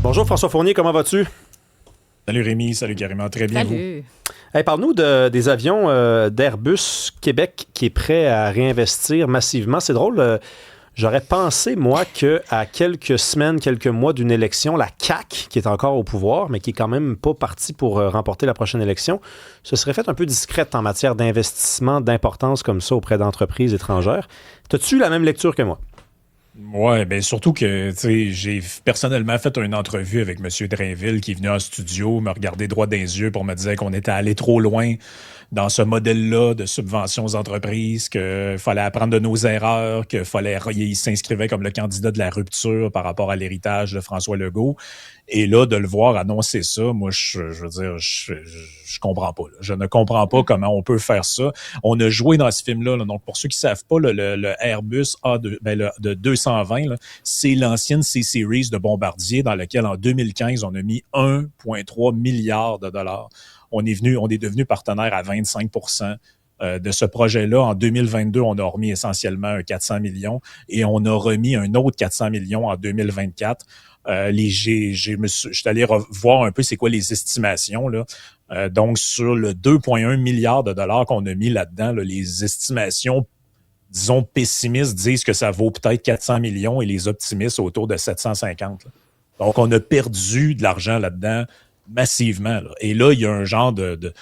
Bonjour François Fournier, comment vas-tu? Salut Rémi, salut Karima, très bien Salut. Hey, parle-nous des avions d'Airbus Québec qui est prêt à réinvestir massivement. C'est drôle, j'aurais pensé, moi, qu'à quelques semaines, quelques mois d'une élection, la CAQ, qui est encore au pouvoir, mais qui est quand même pas partie pour remporter la prochaine élection, se serait faite un peu discrète en matière d'investissement d'importance comme ça auprès d'entreprises étrangères. T'as-tu eu la même lecture que moi? Ouais, ben surtout que, tu sais, j'ai personnellement fait une entrevue avec M. Drainville qui est venu en studio me regarder droit dans les yeux pour me dire qu'on était allé trop loin dans ce modèle-là de subventions aux entreprises, qu'il fallait apprendre de nos erreurs, il s'inscrivait comme le candidat de la rupture par rapport à l'héritage de François Legault. Et là, de le voir annoncer ça, moi, je veux dire, je comprends pas. Là. Je ne comprends pas comment on peut faire ça. On a joué dans ce film-là. Là. Donc, pour ceux qui savent pas, le Airbus de 220, là, c'est l'ancienne C-Series de Bombardier dans lequel, en 2015, on a mis 1,3 milliard de dollars. On est devenu partenaire à 25% de ce projet-là. En 2022, on a remis essentiellement un 400 millions et on a remis un autre 400 millions en 2024. Je suis allé voir un peu c'est quoi les estimations, là. Donc, sur le 2,1 milliards de dollars qu'on a mis là-dedans, là, les estimations, disons, pessimistes disent que ça vaut peut-être 400 millions et les optimistes autour de 750. Là. Donc, on a perdu de l'argent là-dedans massivement. Là. Et là, il y a un genre de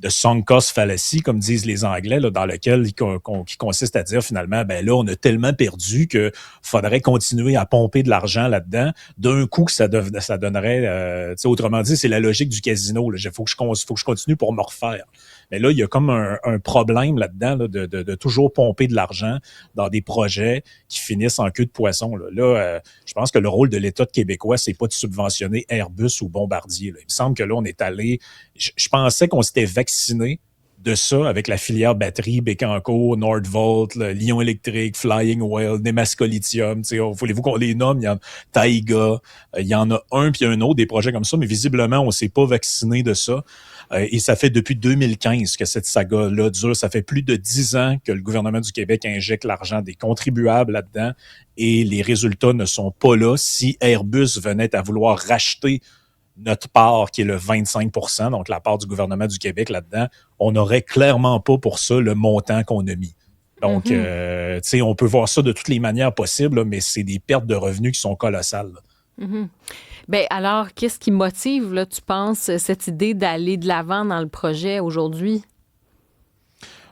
sunk cost fallacy, comme disent les Anglais, là, dans lequel qui consiste à dire finalement, ben là, on a tellement perdu que faudrait continuer à pomper de l'argent là-dedans. D'un coup, que ça donnerait, autrement dit, c'est la logique du casino. Il faut que je continue pour me refaire. Mais là, il y a comme un problème là-dedans là, de toujours pomper de l'argent dans des projets qui finissent en queue de poisson. Là, je pense que le rôle de l'État québécois, c'est pas de subventionner Airbus ou Bombardier. Là. Il me semble que là, on est allé... Je pensais qu'on s'était vacciné de ça avec la filière batterie, Bécancour, Nordvolt, Lion Électrique, Flying Whale, Nemasco Lithium. Voulez-vous qu'on les nomme? Il y en a Taiga, il y en a un puis un autre, des projets comme ça, mais visiblement, on s'est pas vacciné de ça. Et ça fait depuis 2015 que cette saga-là dure. Ça fait plus de 10 ans que le gouvernement du Québec injecte l'argent des contribuables là-dedans et les résultats ne sont pas là. Si Airbus venait à vouloir racheter notre part, qui est le 25%, donc la part du gouvernement du Québec là-dedans, on n'aurait clairement pas pour ça le montant qu'on a mis. Donc, tu sais, on peut voir ça de toutes les manières possibles, là, mais c'est des pertes de revenus qui sont colossales. Bien, alors, qu'est-ce qui motive, là, tu penses, cette idée d'aller de l'avant dans le projet aujourd'hui?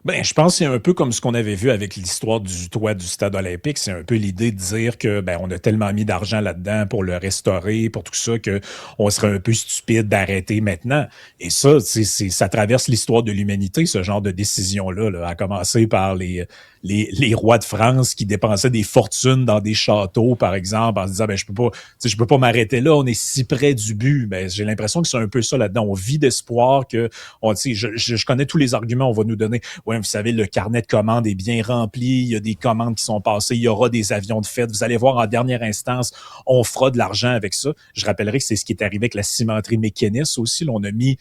Ben, je pense que c'est un peu comme ce qu'on avait vu avec l'histoire du toit du stade olympique. C'est un peu l'idée de dire que, ben, on a tellement mis d'argent là-dedans pour le restaurer, pour tout ça, que on serait un peu stupide d'arrêter maintenant. Et ça, ça traverse l'histoire de l'humanité, ce genre de décision-là, là, à commencer par les rois de France qui dépensaient des fortunes dans des châteaux, par exemple, en se disant, ben, je peux pas m'arrêter là, on est si près du but. Ben, j'ai l'impression que c'est un peu ça là-dedans. On vit d'espoir que, je connais tous les arguments, on va nous donner. Ouais, vous savez, le carnet de commandes est bien rempli, il y a des commandes qui sont passées, il y aura des avions de fête. Vous allez voir, en dernière instance, on fera de l'argent avec ça. Je rappellerai que c'est ce qui est arrivé avec la cimenterie Mécanis aussi. Là, on a mis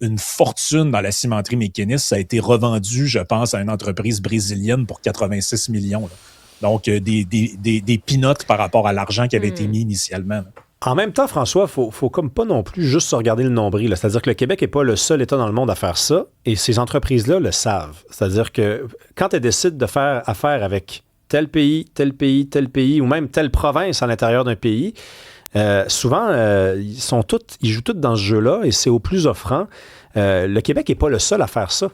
une fortune dans la cimenterie Mécanis. Ça a été revendu, je pense, à une entreprise brésilienne pour 86 millions. Là. Donc, des peanuts par rapport à l'argent qui avait été mis initialement. Là. En même temps, François, faut comme pas non plus juste se regarder le nombril. Là. C'est-à-dire que le Québec n'est pas le seul État dans le monde à faire ça, et ces entreprises-là le savent. C'est-à-dire que quand elles décident de faire affaire avec tel pays, tel pays, tel pays, ou même telle province à l'intérieur d'un pays, souvent, ils jouent tous dans ce jeu-là, et c'est au plus offrant. Le Québec n'est pas le seul à faire ça.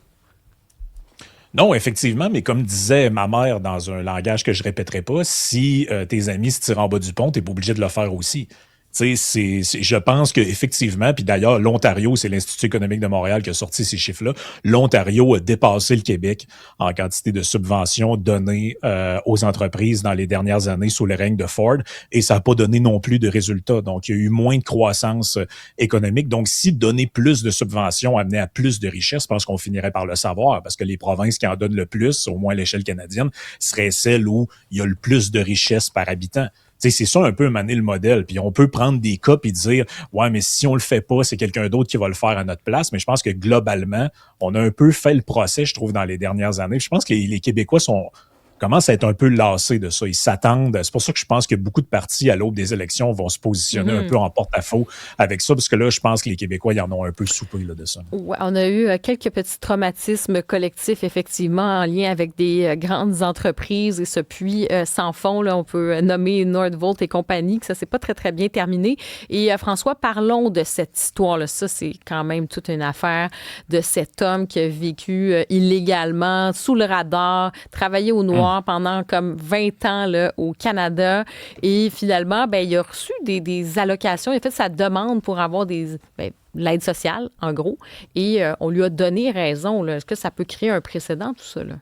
Non, effectivement, mais comme disait ma mère dans un langage que je répéterai pas, si tes amis se tirent en bas du pont, t'es pas obligé de le faire aussi. Tu sais, je pense qu'effectivement, puis d'ailleurs, l'Ontario, c'est l'Institut économique de Montréal qui a sorti ces chiffres-là. L'Ontario a dépassé le Québec en quantité de subventions données aux entreprises dans les dernières années sous le règne de Ford, et ça n'a pas donné non plus de résultats. Donc, il y a eu moins de croissance économique. Donc, si donner plus de subventions amenait à plus de richesses, je pense qu'on finirait par le savoir, parce que les provinces qui en donnent le plus, au moins à l'échelle canadienne, seraient celles où il y a le plus de richesses par habitant. T'sais, c'est ça un peu maner le modèle. Puis on peut prendre des cas et dire « Ouais, mais si on le fait pas, c'est quelqu'un d'autre qui va le faire à notre place. » Mais je pense que globalement, on a un peu fait le procès, je trouve, dans les dernières années. Je pense que les Québécois sont commencent à être un peu lassés de ça. Ils s'attendent. C'est pour ça que je pense que beaucoup de partis, à l'aube des élections, vont se positionner un peu en porte-à-faux avec ça, parce que là, je pense que les Québécois, ils en ont un peu soupé là, de ça. Ouais, on a eu quelques petits traumatismes collectifs, effectivement, en lien avec des grandes entreprises et ce puits sans fond. Là, on peut nommer Nordvolt et compagnie, que ça s'est pas très, très bien terminé. Et François, parlons de cette histoire-là. Ça, c'est quand même toute une affaire de cet homme qui a vécu illégalement, sous le radar, travaillé au noir pendant comme 20 ans là, au Canada. Et finalement, ben, il a reçu des allocations. Il a fait sa demande pour avoir l'aide sociale, en gros. Et on lui a donné raison. Là. Est-ce que ça peut créer un précédent, tout ça? Là?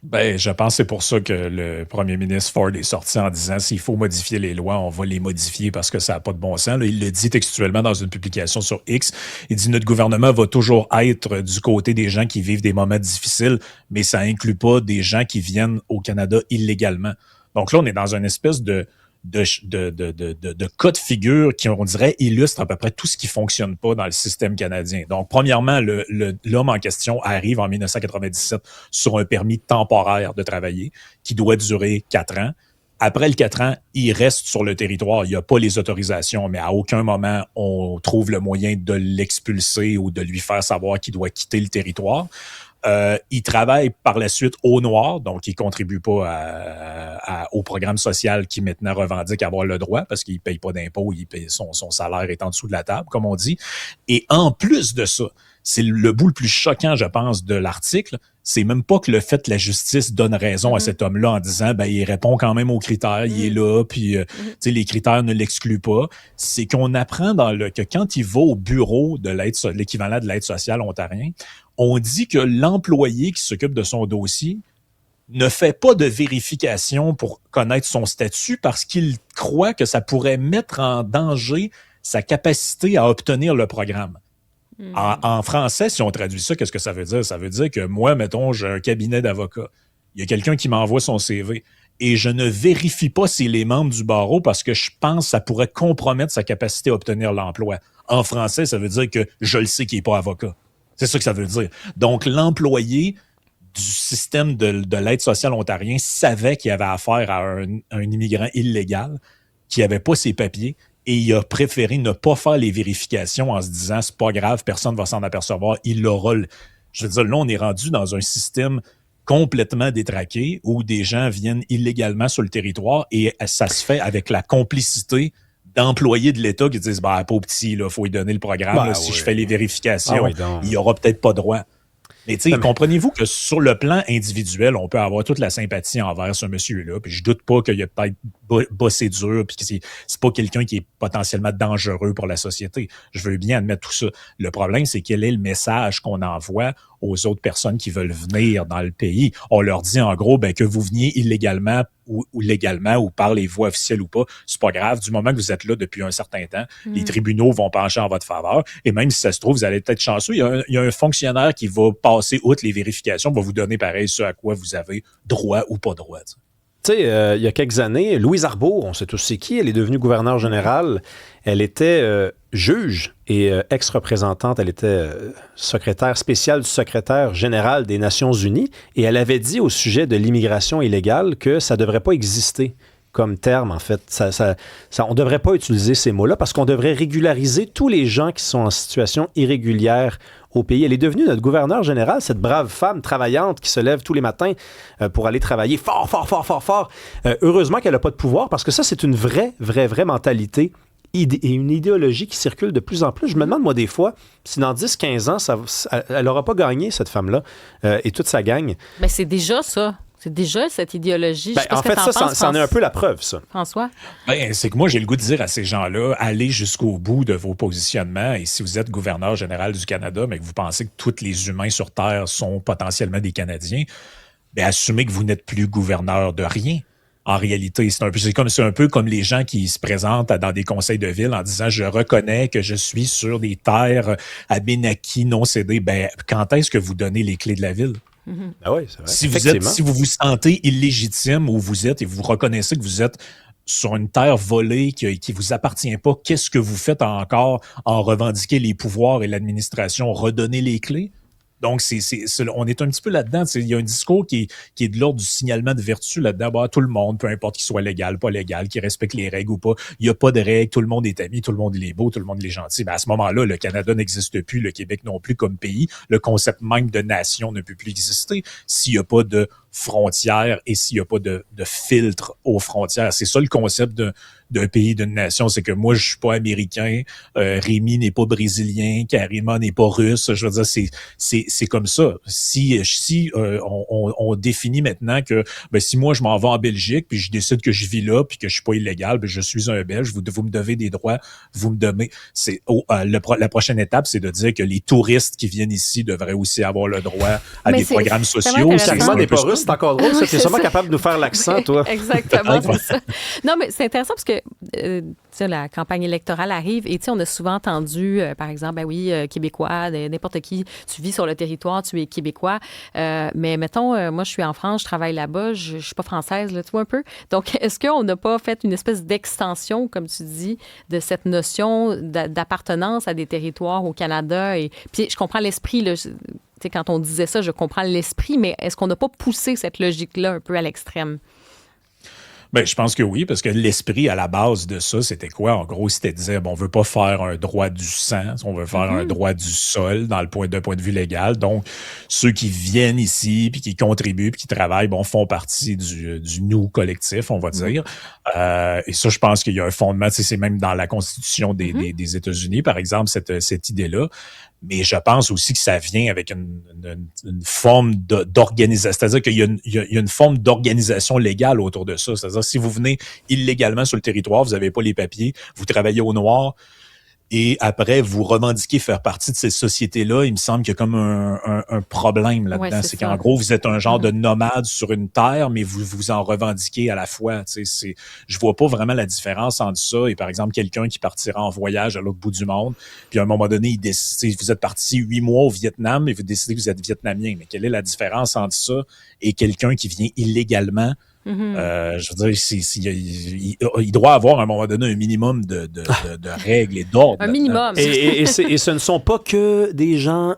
Ben, je pense que c'est pour ça que le premier ministre Ford est sorti en disant s'il faut modifier les lois, on va les modifier parce que ça n'a pas de bon sens. Là, il le dit textuellement dans une publication sur X. Il dit notre gouvernement va toujours être du côté des gens qui vivent des moments difficiles, mais ça inclut pas des gens qui viennent au Canada illégalement. Donc là, on est dans une espèce de cas de figure qui, on dirait, illustre à peu près tout ce qui fonctionne pas dans le système canadien. Donc, premièrement, l'homme en question arrive en 1997 sur un permis temporaire de travailler qui doit durer 4 ans. Après le 4 ans, il reste sur le territoire. Il n'y a pas les autorisations, mais à aucun moment, on trouve le moyen de l'expulser ou de lui faire savoir qu'il doit quitter le territoire. Il travaille par la suite au noir, donc il contribue pas au programme social qui maintenant revendique avoir le droit parce qu'il paye pas d'impôts, son salaire est en dessous de la table, comme on dit. Et en plus de ça, c'est le bout le plus choquant, je pense, de l'article, c'est même pas que le fait que la justice donne raison à cet homme-là en disant ben il répond quand même aux critères, il est là, puis les critères ne l'excluent pas. C'est qu'on apprend que quand il va au bureau de l'équivalent de l'aide sociale ontarien, on dit que l'employé qui s'occupe de son dossier ne fait pas de vérification pour connaître son statut parce qu'il croit que ça pourrait mettre en danger sa capacité à obtenir le programme. En français, si on traduit ça, qu'est-ce que ça veut dire? Ça veut dire que moi, mettons, j'ai un cabinet d'avocats. Il y a quelqu'un qui m'envoie son CV et je ne vérifie pas s'il est membre du barreau parce que je pense que ça pourrait compromettre sa capacité à obtenir l'emploi. En français, ça veut dire que je le sais qu'il n'est pas avocat. C'est ça que ça veut dire. Donc, l'employé du système de l'aide sociale ontarien savait qu'il avait affaire à un immigrant illégal qui n'avait pas ses papiers et il a préféré ne pas faire les vérifications en se disant c'est pas grave, personne ne va s'en apercevoir, il l'aura. Je veux dire, là, on est rendu dans un système complètement détraqué où des gens viennent illégalement sur le territoire et ça se fait avec la complicité d'employés de l'État qui disent bah, pauvre petit, il faut lui donner le programme. Là, si je fais les vérifications, il n'y aura peut-être pas droit. Mais tu sais, comprenez-vous que sur le plan individuel, on peut avoir toute la sympathie envers ce monsieur-là. Puis je doute pas qu'il a peut-être bossé dur, puis que c'est pas quelqu'un qui est potentiellement dangereux pour la société. Je veux bien admettre tout ça. Le problème, c'est quel est le message qu'on envoie aux autres personnes qui veulent venir dans le pays. On leur dit en gros ben, que vous veniez illégalement ou légalement ou par les voies officielles ou pas, c'est pas grave. Du moment que vous êtes là depuis un certain temps, les tribunaux vont pencher en votre faveur. Et même si ça se trouve, vous allez peut-être chanceux. Il y a un fonctionnaire qui va passer outre les vérifications, va vous donner pareil ce à quoi vous avez droit ou pas droit. Tu sais, il y a quelques années, Louise Arbour, on sait tous c'est qui, elle est devenue gouverneure générale. Elle était juge et ex-représentante. Elle était secrétaire spéciale du secrétaire général des Nations unies. Et elle avait dit au sujet de l'immigration illégale que ça ne devrait pas exister comme terme, en fait. On ne devrait pas utiliser ces mots-là parce qu'on devrait régulariser tous les gens qui sont en situation irrégulière au pays. Elle est devenue notre gouverneure générale, cette brave femme travaillante qui se lève tous les matins pour aller travailler fort, fort, fort, fort, fort. Heureusement qu'elle n'a pas de pouvoir parce que ça, c'est une vraie mentalité et une idéologie qui circule de plus en plus. Je me demande, moi, des fois, si dans 10-15 ans, elle n'aura pas gagné, cette femme-là, et toute sa gang. Mais c'est déjà ça. C'est déjà cette idéologie. Ben, en fait, ça en est un peu la preuve, ça. François? Ben, c'est que moi, j'ai le goût de dire à ces gens-là, allez jusqu'au bout de vos positionnements. Et si vous êtes gouverneur général du Canada, mais que vous pensez que tous les humains sur Terre sont potentiellement des Canadiens, ben, assumez que vous n'êtes plus gouverneur de rien. En réalité, c'est un peu comme les gens qui se présentent dans des conseils de ville en disant « Je reconnais que je suis sur des terres abénaquis non cédées. » Ben, quand est-ce que vous donnez les clés de la ville? Ah oui, c'est Si vrai. si vous vous sentez illégitime où vous êtes et vous reconnaissez que vous êtes sur une terre volée qui vous appartient pas, qu'est-ce que vous faites encore en revendiquer les pouvoirs et l'administration? Redonner les clés? Donc, on est un petit peu là-dedans. Il y a un discours qui est de l'ordre du signalement de vertu là-dedans. Bah, tout le monde, peu importe qu'il soit légal, pas légal, qu'il respecte les règles ou pas, il n'y a pas de règles, tout le monde est ami, tout le monde il est beau, tout le monde il est gentil. Ben, à ce moment-là, le Canada n'existe plus, le Québec non plus comme pays. Le concept même de nation ne peut plus exister s'il n'y a pas de frontières et s'il n'y a pas de filtre aux frontières. C'est ça le concept d'un pays, d'une nation. C'est que moi, je suis pas américain, Rémi n'est pas brésilien, Karima n'est pas russe. Je veux dire, c'est comme ça. Si on définit maintenant que si moi, je m'en vais en Belgique, puis je décide que je vis là, puis que je suis pas illégal, je suis un Belge, vous me devez des droits, vous me donnez... la prochaine étape, c'est de dire que les touristes qui viennent ici devraient aussi avoir le droit à des programmes sociaux. Karima n'est pas russe. C'est encore drôle, ça. Tu es sûrement capable de nous faire l'accent, toi. Exactement, c'est ça. Non, mais c'est intéressant parce que la campagne électorale arrive et on a souvent entendu, par exemple, Québécois, n'importe qui, tu vis sur le territoire, tu es Québécois. Mais mettons, moi, je suis en France, je travaille là-bas, je suis pas française, là, tu vois un peu. Donc, est-ce qu'on n'a pas fait une espèce d'extension, comme tu dis, de cette notion d'appartenance à des territoires au Canada? Et puis, je comprends l'esprit, là. Quand on disait ça, je comprends l'esprit, mais est-ce qu'on n'a pas poussé cette logique-là un peu à l'extrême? Ben, je pense que oui, parce que l'esprit à la base de ça, c'était quoi? En gros, c'était de dire, on veut pas faire un droit du sang, on veut faire un droit du sol d'un point de vue légal. Donc, ceux qui viennent ici, puis qui contribuent, puis qui travaillent, font partie du nous collectif, on va dire. Et ça, je pense qu'il y a un fondement, c'est même dans la Constitution des États-Unis, par exemple, cette idée-là. Mais je pense aussi que ça vient avec une forme d'organisation. C'est-à-dire qu'il y a une forme d'organisation légale autour de ça. C'est-à-dire, si vous venez illégalement sur le territoire, vous n'avez pas les papiers, vous travaillez au noir, et après, vous revendiquez faire partie de ces sociétés-là, il me semble qu'il y a comme un problème là-dedans. C'est qu'en gros, vous êtes un genre de nomade sur une terre, mais vous en revendiquez à la fois. Je vois pas vraiment la différence entre ça et, par exemple, quelqu'un qui partira en voyage à l'autre bout du monde, puis à un moment donné, vous êtes parti 8 mois au Vietnam et vous décidez que vous êtes vietnamien. Mais quelle est la différence entre ça et quelqu'un qui vient illégalement? Je veux dire, il doit avoir à un moment donné un minimum de règles et d'ordre. Un minimum. Et ce ne sont pas que des gens,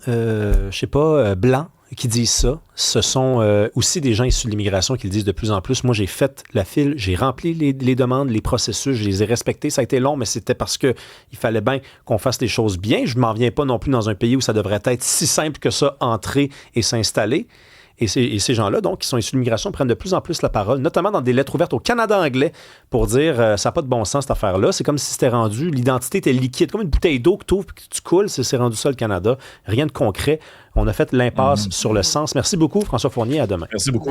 blancs qui disent ça. Ce sont aussi des gens issus de l'immigration qui le disent de plus en plus. Moi, j'ai fait la file, j'ai rempli les demandes, les processus, je les ai respectés. Ça a été long, mais c'était parce que il fallait bien qu'on fasse les choses bien. Je ne m'en viens pas non plus dans un pays où ça devrait être si simple que ça, entrer et s'installer. Et ces gens-là, donc, qui sont issus de l'immigration, prennent de plus en plus la parole, notamment dans des lettres ouvertes au Canada anglais, pour dire ça n'a pas de bon sens, cette affaire-là. C'est comme si c'était rendu, l'identité était liquide, comme une bouteille d'eau que tu ouvres et que tu coules, c'est rendu ça le Canada. Rien de concret. On a fait l'impasse sur le sens. Merci beaucoup, François Fournier. À demain. Merci beaucoup.